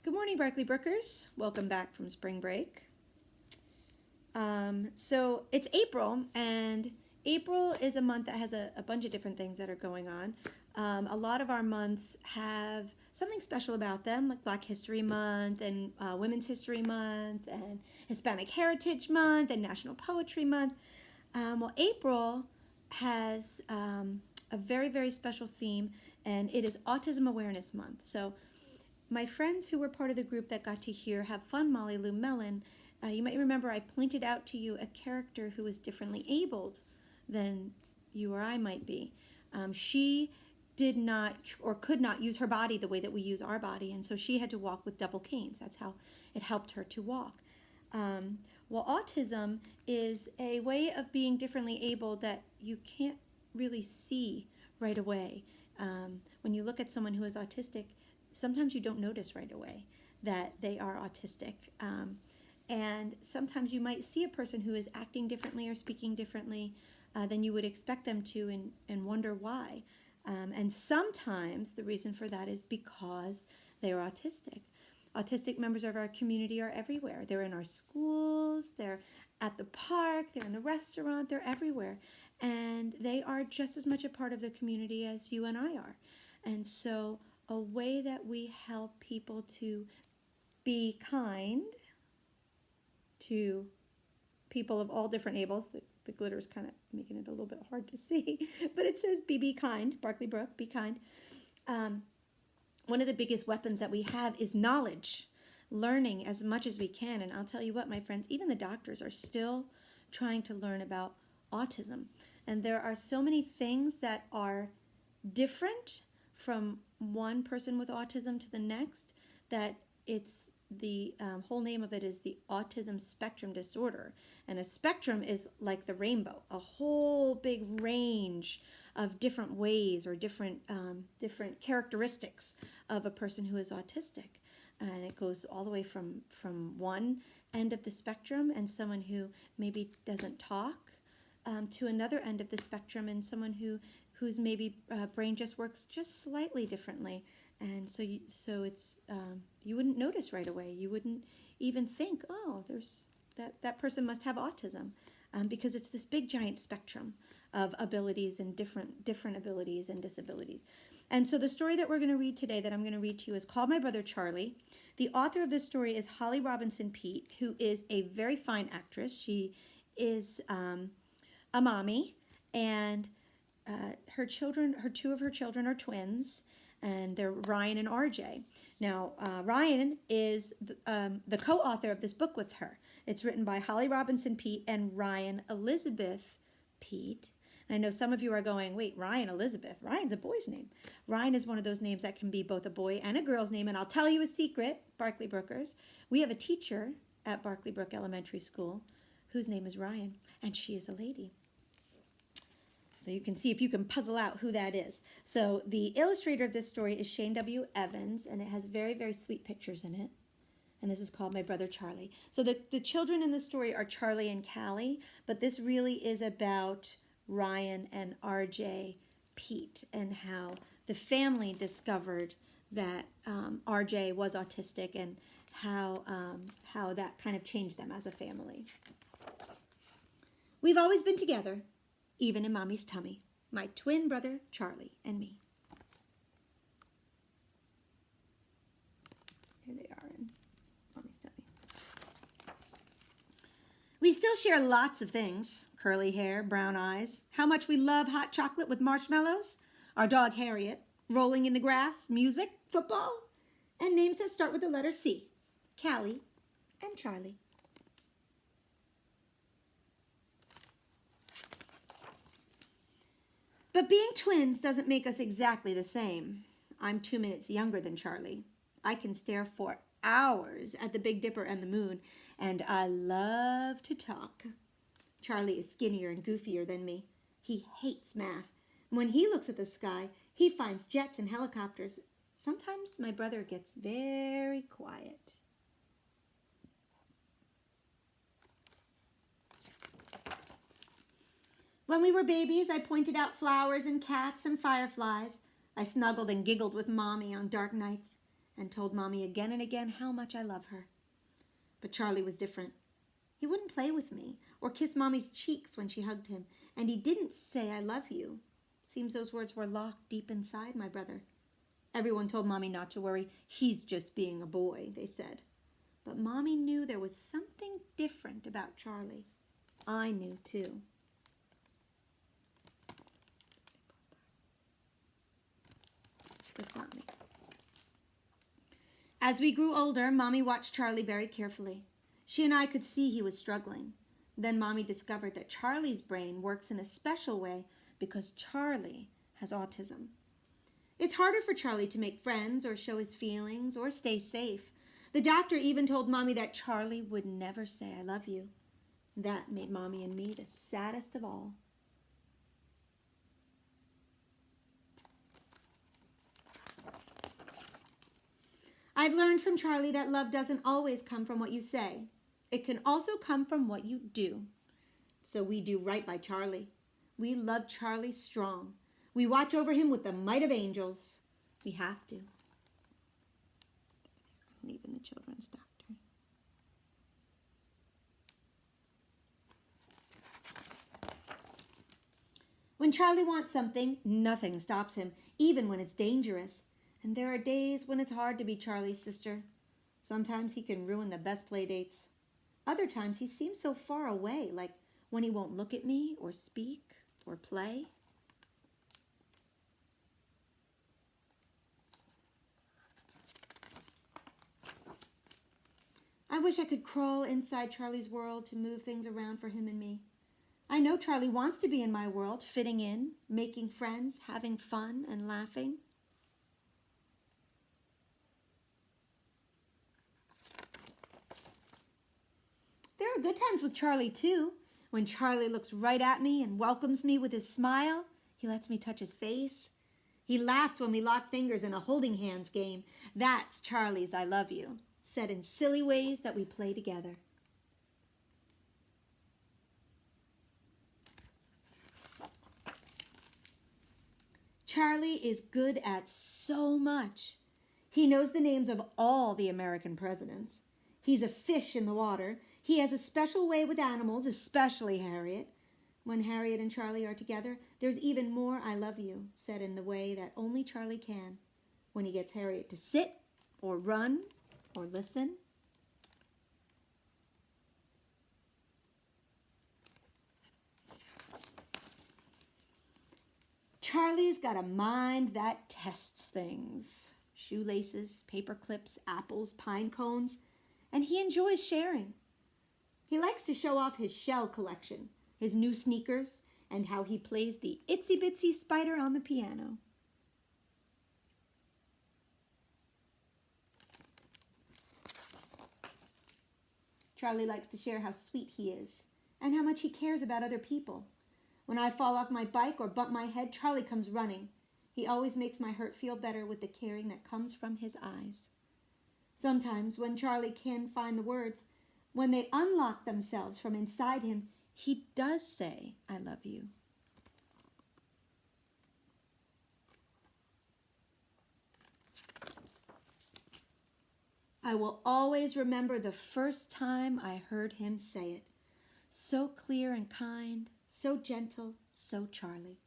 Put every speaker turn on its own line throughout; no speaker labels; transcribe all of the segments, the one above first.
Good morning, Barkley Brookers. Welcome back from spring break. So it's April, and April is a month that has a bunch of different things that are going on. A lot of our months have something special about them, like Black History Month and Women's History Month and Hispanic Heritage Month and National Poetry Month. Well, April has a very, very special theme, and it is Autism Awareness Month. So my friends who were part of the group that got to hear Have Fun, Molly Lou Mellon, you might remember I pointed out to you a character who was differently abled than you or I might be. She did not or could not use her body the way that we use our body, and so she had to walk with double canes. That's how it helped her to walk. Well, autism is a way of being differently able that you can't really see right away. When you look at someone who is autistic, sometimes you don't notice right away that they are autistic. And sometimes you might see a person who is acting differently or speaking differently than you would expect them to and wonder why. And sometimes the reason for that is because they are autistic. Autistic members of our community are everywhere. They're in our schools, they're at the park, they're in the restaurant, they're everywhere. And they are just as much a part of the community as you and I are. And so a way that we help people to be kind to people of all different ables. The glitter is kind of making it a little bit hard to see, but it says be kind, Barkley Brook, be kind. One of the biggest weapons that we have is knowledge, learning as much as we can. And I'll tell you what, my friends, even the doctors are still trying to learn about autism. And there are so many things that are different from one person with autism to the next that it's the whole name of it is the autism spectrum disorder. And a spectrum is like the rainbow, a whole big range of different ways or different characteristics of a person who is autistic. And it goes all the way from one end of the spectrum and someone who maybe doesn't talk to another end of the spectrum and someone whose maybe brain just works just slightly differently. And so it's you wouldn't notice right away. You wouldn't even think, oh, there's that person must have autism, because it's this big giant spectrum of abilities and different abilities and disabilities. And so the story that we're going to read today, that I'm going to read to you, is called My Brother Charlie. The author of this story is Holly Robinson Peete, who is a very fine actress. She is a mommy, and two of her children are twins, and they're Ryan and RJ. Now, Ryan is the co-author of this book with her. It's written by Holly Robinson Peete and Ryan Elizabeth Peete. And I know some of you are going, wait, Ryan Elizabeth? Ryan's a boy's name. Ryan is one of those names that can be both a boy and a girl's name. And I'll tell you a secret, Barkley Brookers. We have a teacher at Barkley Brook Elementary School whose name is Ryan, and she is a lady. So you can see if you can puzzle out who that is. So the illustrator of this story is Shane W. Evans, and it has very, very sweet pictures in it. And this is called My Brother Charlie. So the children in the story are Charlie and Callie, but this really is about Ryan and RJ Peete and how the family discovered that RJ was autistic and how that kind of changed them as a family. We've always been together, even in Mommy's tummy, my twin brother Charlie and me. Here they are in Mommy's tummy. We still share lots of things: curly hair, brown eyes, how much we love hot chocolate with marshmallows, our dog Harriet, rolling in the grass, music, football, and names that start with the letter C: Callie and Charlie. But being twins doesn't make us exactly the same. I'm 2 minutes younger than Charlie. I can stare for hours at the Big Dipper and the moon, and I love to talk. Charlie is skinnier and goofier than me. He hates math. When he looks at the sky, he finds jets and helicopters. Sometimes my brother gets very quiet. When we were babies, I pointed out flowers and cats and fireflies. I snuggled and giggled with Mommy on dark nights. and told Mommy again and again how much I love her. But Charlie was different. He wouldn't play with me or kiss Mommy's cheeks when she hugged him, and he didn't say I love you. Seems those words were locked deep inside my brother. Everyone told Mommy not to worry. He's just being a boy, they said. But Mommy knew there was something different about Charlie. I knew too. With Mommy. As we grew older, Mommy watched Charlie very carefully. She and I could see he was struggling. Then Mommy discovered that Charlie's brain works in a special way because Charlie has autism. It's harder for Charlie to make friends or show his feelings or stay safe. The doctor even told Mommy that Charlie would never say I love you. That made Mommy and me the saddest of all. I've learned from Charlie that love doesn't always come from what you say. It can also come from what you do. So we do right by Charlie. We love Charlie strong. We watch over him with the might of angels. We have to. Even the children's doctor. When Charlie wants something, nothing stops him, even when it's dangerous. And there are days when it's hard to be Charlie's sister. Sometimes he can ruin the best play dates. Other times he seems so far away, like when he won't look at me or speak or play. I wish I could crawl inside Charlie's world to move things around for him and me. I know Charlie wants to be in my world, fitting in, making friends, having fun, and laughing. There are good times with Charlie, too. When Charlie looks right at me and welcomes me with his smile, he lets me touch his face. He laughs when we lock fingers in a holding hands game. That's Charlie's I love you, said in silly ways that we play together. Charlie is good at so much. He knows the names of all the American presidents. He's a fish in the water. He has a special way with animals, especially Harriet. When Harriet and Charlie are together, there's even more I love you, said in the way that only Charlie can. When he gets Harriet to sit or run or listen. Charlie's got a mind that tests things. Shoelaces, paper clips, apples, pine cones, and he enjoys sharing. He likes to show off his shell collection, his new sneakers, and how he plays the itsy bitsy spider on the piano. Charlie likes to share how sweet he is and how much he cares about other people. When I fall off my bike or bump my head, Charlie comes running. He always makes my hurt feel better with the caring that comes from his eyes. Sometimes when Charlie can't find the words, when they unlock themselves from inside him, he does say, I love you. I will always remember the first time I heard him say it. So clear and kind, so gentle, so Charlie.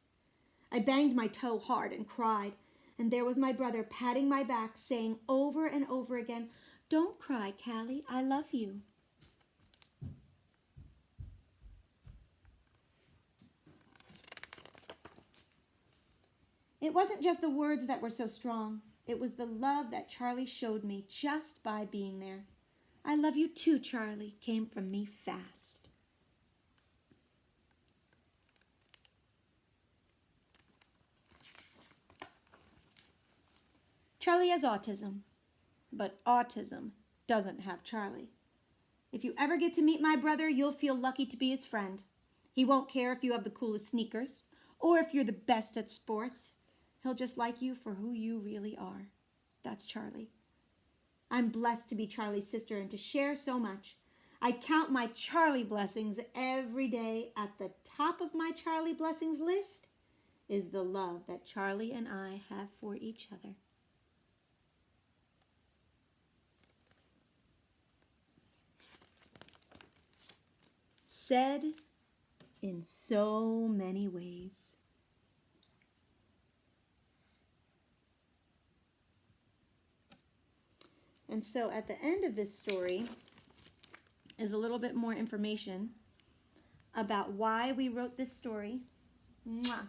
I banged my toe hard and cried, and there was my brother patting my back, saying over and over again, Don't cry, Callie, I love you. It wasn't just the words that were so strong. It was the love that Charlie showed me just by being there. I love you too, Charlie, came from me fast. Charlie has autism, but autism doesn't have Charlie. If you ever get to meet my brother, you'll feel lucky to be his friend. He won't care if you have the coolest sneakers or if you're the best at sports. He'll just like you for who you really are. That's Charlie. I'm blessed to be Charlie's sister and to share so much. I count my Charlie blessings every day. At the top of my Charlie blessings list is the love that Charlie and I have for each other. said in so many ways. And so at the end of this story is a little bit more information about why we wrote this story. Mwah.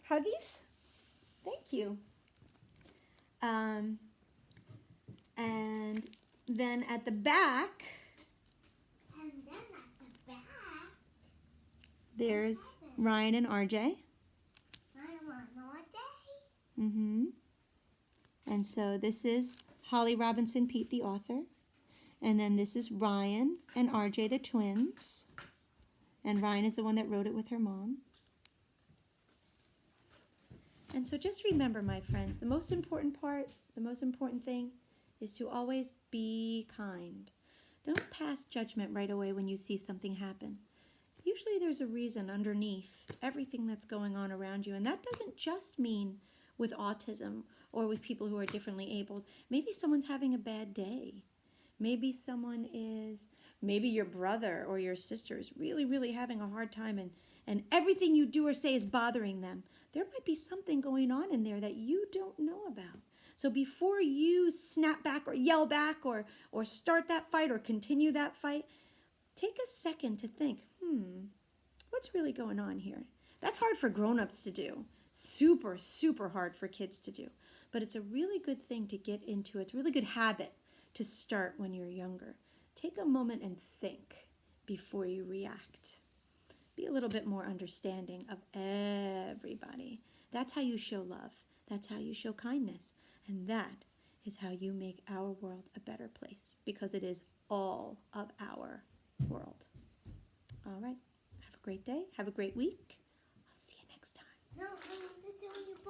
Huggies? Thank you. And then at the back, there's Ryan and RJ. Mm-hmm. And so this is Holly Robinson Peete, the author. And then this is Ryan and RJ, the twins. And Ryan is the one that wrote it with her mom. And so just remember, my friends, the most important part, the most important thing is to always be kind. Don't pass judgment right away when you see something happen. Usually there's a reason underneath everything that's going on around you. And that doesn't just mean with autism or with people who are differently abled. Maybe someone's having a bad day. Maybe maybe your brother or your sister is really, really having a hard time and everything you do or say is bothering them. There might be something going on in there that you don't know about. So before you snap back or yell back or start that fight or continue that fight, take a second to think, what's really going on here? That's hard for grown-ups to do. Super, super hard for kids to do. But it's a really good thing to get into. It's a really good habit to start when you're younger. Take a moment and think before you react. Be a little bit more understanding of everybody. That's how you show love. That's how you show kindness. And that is how you make our world a better place, because it is all of our world. All right. Have a great day. Have a great week. I'll see you next time.